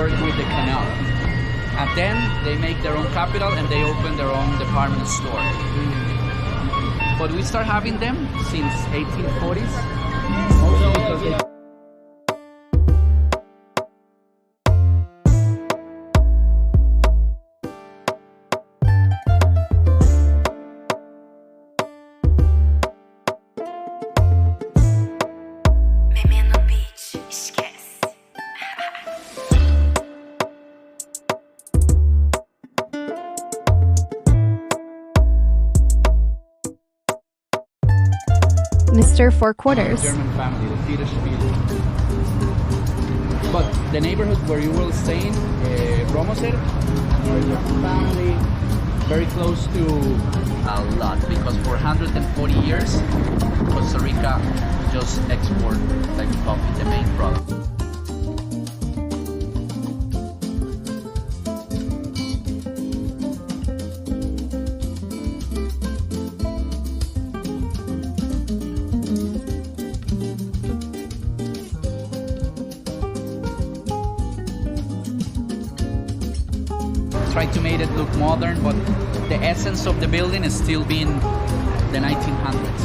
work with the canal. And then they make their own capital and they open their own department store. But we start having them since 1840s. Also because they MR.FOURQUARTERS. German family, the Federspiel. But the neighborhood where you were staying, Romoser, family, very close to a lot, because for 140 years, Costa Rica just export like coffee, the main product. Try to make it look modern, but the essence of the building is still being the 1900s.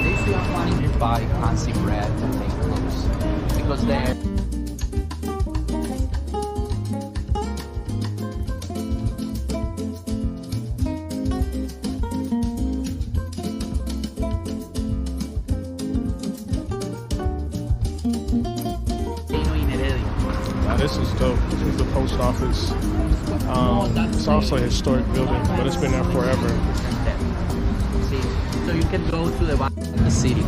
They still have money to buy fancy bread and make clothes because they're This is dope. This is the post office. It's also a historic building, but it's been there forever. See, so you can go to the city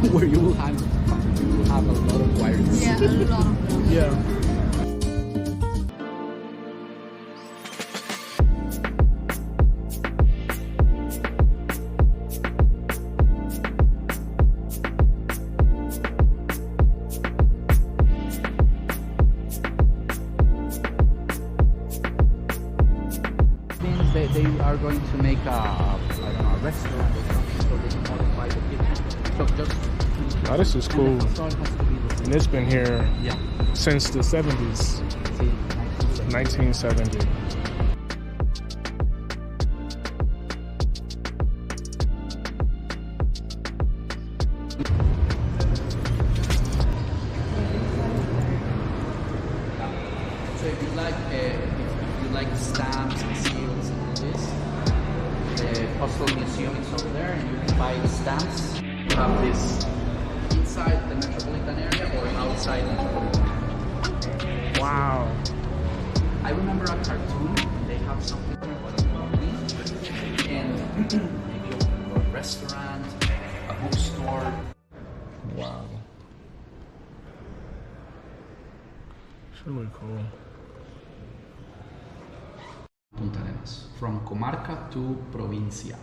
where you will have a lot of wires. Yeah, a lot of them. Yeah. They are going to make a restaurant or something, so they can modify the kitchen. So just Oh, this is cool. And it's been here since the 70s. 1970. So if you like stamps and seals and all this, the postal museum is over there, and you can buy the stamps. You have this inside the metropolitan area or outside the metropolitan area. Wow. I remember a cartoon. They have something about a company and maybe a restaurant, a bookstore. Wow. It's really cool. Punta Arenas, from comarca to provincia.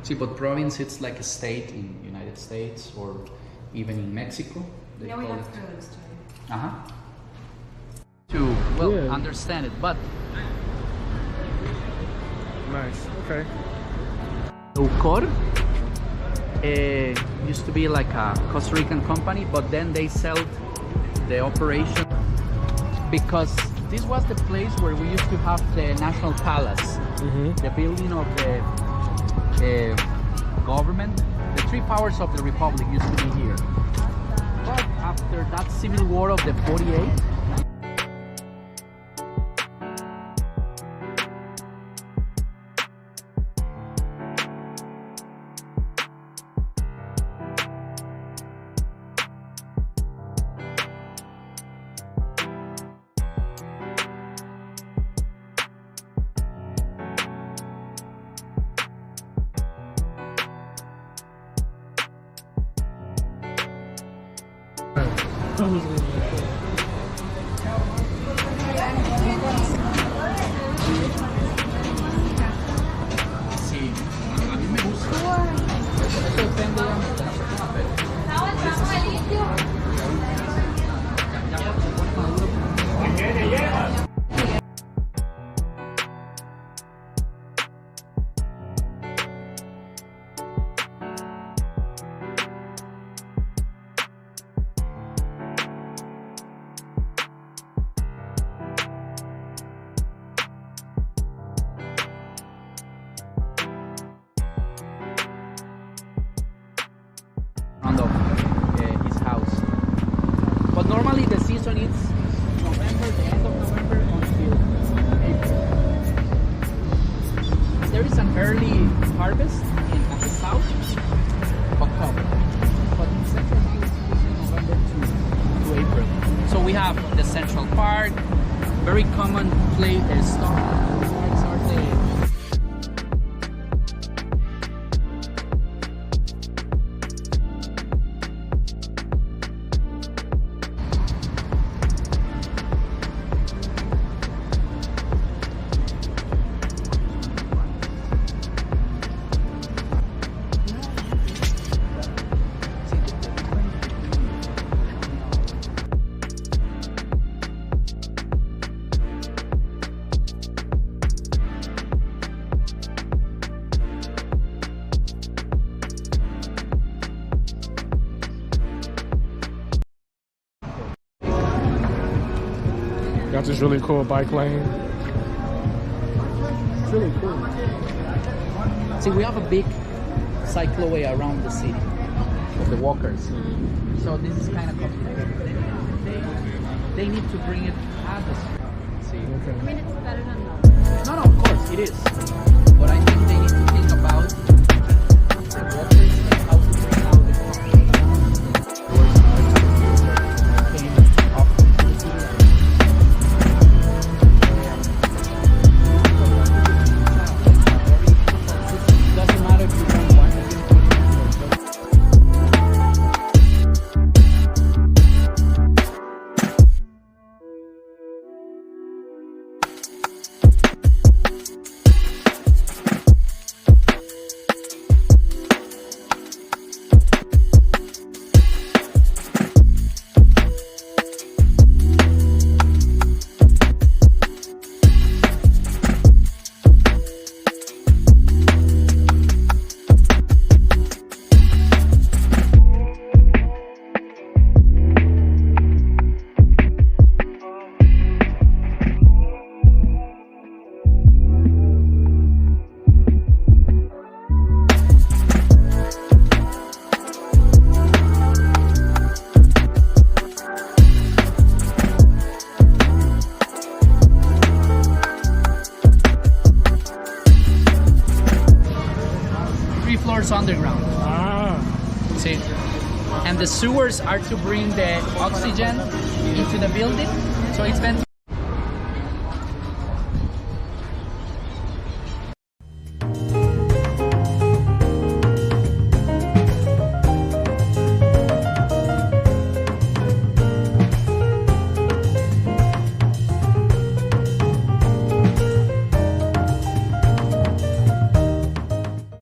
See, but province, it's like a state in the United States or even in Mexico. They Yeah, we call have it. to study. To, well, Yeah. understand it, but Nice. Okay. Eucor used to be like a Costa Rican company, but then they sold the operation because this was the place where we used to have the National Palace, the building of the government. The three powers of the Republic used to be here. But after that civil war of the 48, sí, a mí me gusta. Eso depende de la persona, pero very common play stock bikes are the Got this really cool bike lane. It's really cool. See, we have a big cycleway around the city for the walkers. So this is kind of complicated. They need to bring it at the street. See? Okay. I mean, it's better than nothing. No, of course it is. But I think they need to think about the walkers and how to bring out the cars. Came off the city. Doesn't matter if you don't want it. Floors underground. See, and the sewers are to bring the oxygen into the building, so it's meant